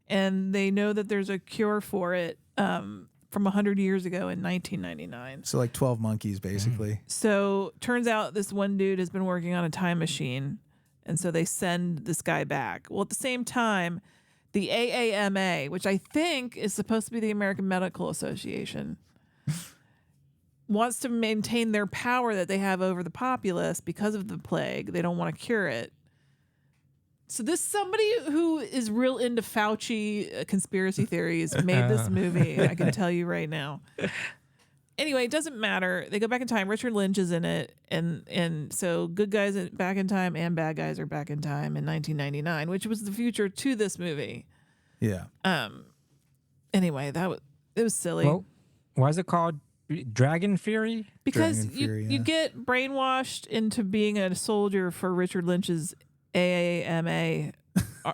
and they know that there's a cure for it from 100 years ago in 1999. So like 12 Monkeys, basically. So turns out this one dude has been working on a time machine, and so they send this guy back. Well, at the same time, the AAMA, which I think is supposed to be the American Medical Association, wants to maintain their power that they have over the populace because of the plague. They don't want to cure it. So this somebody who is real into Fauci conspiracy theories made this movie. I can tell you right now. Anyway, it doesn't matter. They go back in time. Richard Lynch is in it, and so good guys are back in time and bad guys are back in time in 1999, which was the future to this movie. Yeah. Anyway, it was silly. Well, why is it called Dragon Fury? Because Dragon Fury, you yeah. get brainwashed into being a soldier for Richard Lynch's AAMA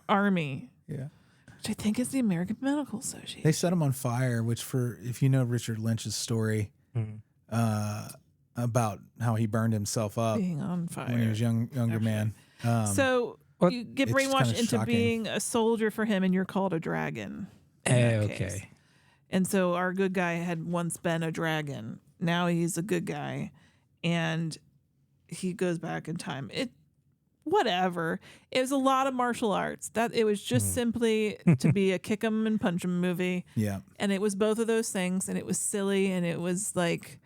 army, Yeah. which I think is the American Medical Association. They set him on fire, which if you know Richard Lynch's story about how he burned himself up Being on fire. when he was younger man. So Well, you get it's brainwashed kinda into shocking. being a soldier for him, and you're called a dragon. in that case. Okay. And so our good guy had once been a dragon. Now he's a good guy, and he goes back in time. Whatever. It was a lot of martial arts. That it was just simply to be a kick 'em and punch 'em movie. Yeah. And it was both of those things, and it was silly, and it was like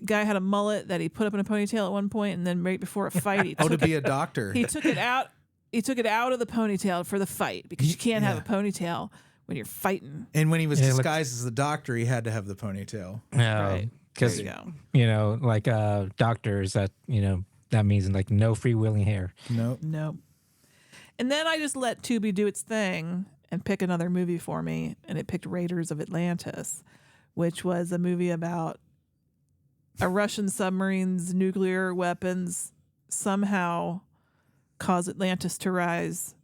guy had a mullet that he put up in a ponytail at one point, and then right before a fight he Oh, to took be a doctor. he took it out. He took it out of the ponytail for the fight because you can't have Yeah. a ponytail when you're fighting. And when he was Yeah, look- disguised as the doctor, he had to have the ponytail. Right. Because, There you go. you know, like doctors that, that means like no freewheeling hair. Nope. No. And then I just let Tubi do its thing and pick another movie for me, and it picked Raiders of Atlantis, which was a movie about a Russian submarine's nuclear weapons somehow cause Atlantis to rise.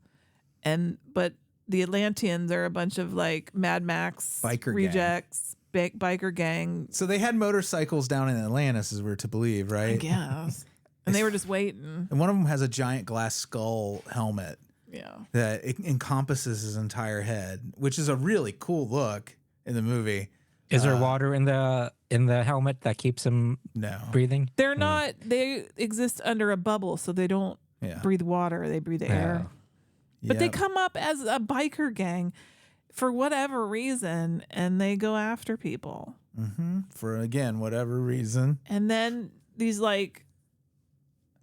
But the Atlanteans are a bunch of like Mad Max Biker gang. rejects, biker gang. So they had motorcycles down in Atlantis, as we're to believe, I right? guess. And they were just waiting. And one of them has a giant glass skull helmet Yeah. that encompasses his entire head, which is a really cool look in the movie. Is there water in the helmet that keeps him No. breathing? They're not, they exist under a bubble, so they don't Yeah. breathe water, they breathe air. But they Yep. come up as a biker gang for whatever reason, and they go after people. For, again, whatever reason. And then these, like,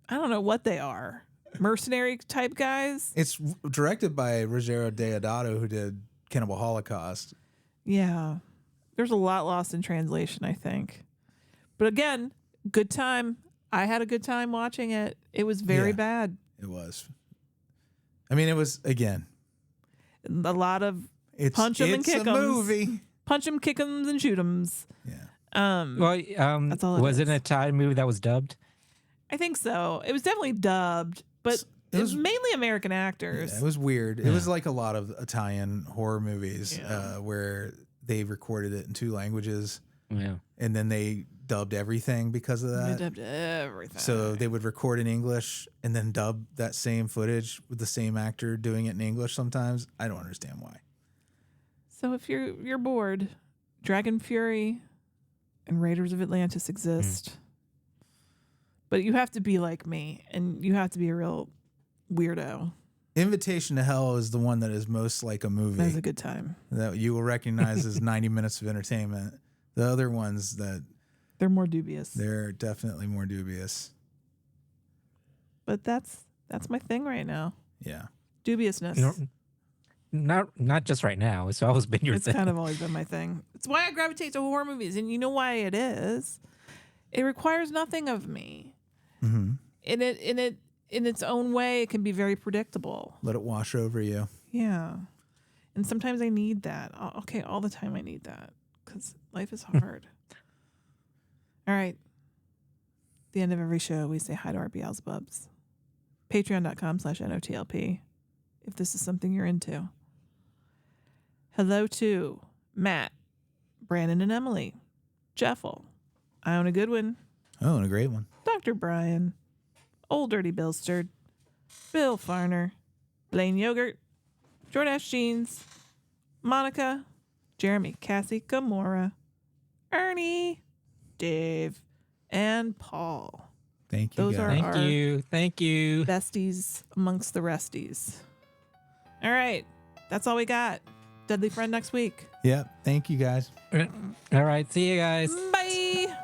I don't know what they are, mercenary type guys. It's directed by Ruggero Deodato, who did Cannibal Holocaust. Yeah. There's a lot lost in translation, I think. But again, good time. I had a good time watching it. It was very Yeah. bad. It was. I mean, it was, again, A lot of it's, punch 'em and it's kick a 'ems. movie. punch 'em, kick 'ems, and shoot 'ems. Yeah. Well, That's all it was it is. an Italian movie that was dubbed? I think so. It was definitely dubbed, but it was mainly American actors. Yeah, it was weird. It was like a lot of Italian horror movies Yeah. where they recorded it in 2 languages Yeah. and then they dubbed everything because of They that. dubbed everything. So they would record in English and then dub that same footage with the same actor doing it in English sometimes. I don't understand why. So if you're bored, Dragon Fury and Raiders of Atlantis exist. But you have to be like me, and you have to be a real weirdo. Invitation to Hell is the one that is most like a movie That's a good time. that you will recognize as 90 minutes of entertainment. The other ones that They're more dubious. they're definitely more dubious. But that's my thing right now. Yeah. Dubiousness. You know, not just right now. It's always been your It's thing. kind of always been my thing. It's why I gravitate to horror movies, and you know why it is. It requires nothing of me. Mm-hmm. In its own way, it can be very predictable. Let it wash over you. Yeah, and sometimes I need that. Okay, all the time I need that because life is hard. All right. The end of every show, we say hi to our Beelzebubs. Patreon.com/NOTLP. If this is something you're into. Hello to Matt, Branan and Emily, Jeffel, Iona Goodwin, Oh, and a great one. Dr. Brian, Old Dirty Billsterd, Bill Fahrner, Blayne Yogurt, Jordache Jeans, Monica, Jeremy, Cassie, Gamora, Ernie, Dave, and Paul. Thank you, Those guys. are- Thank you. Besties amongst the resties. All right. That's all we got. Deadly Friend next week. Yep. Thank you, guys. All right, see you guys. Bye.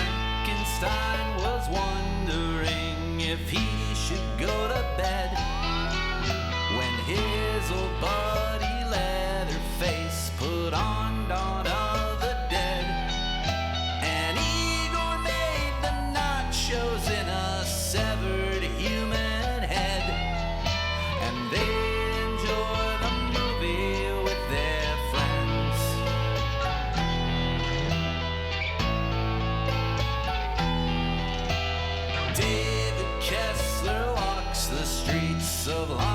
Frankenstein was wondering if he should go to bed when his old buddy Leatherface put on Dawn of the Dead. And Igor made the nachos in a severed human head, and they enjoy the movie with their friends. David Kessler walks the streets of London.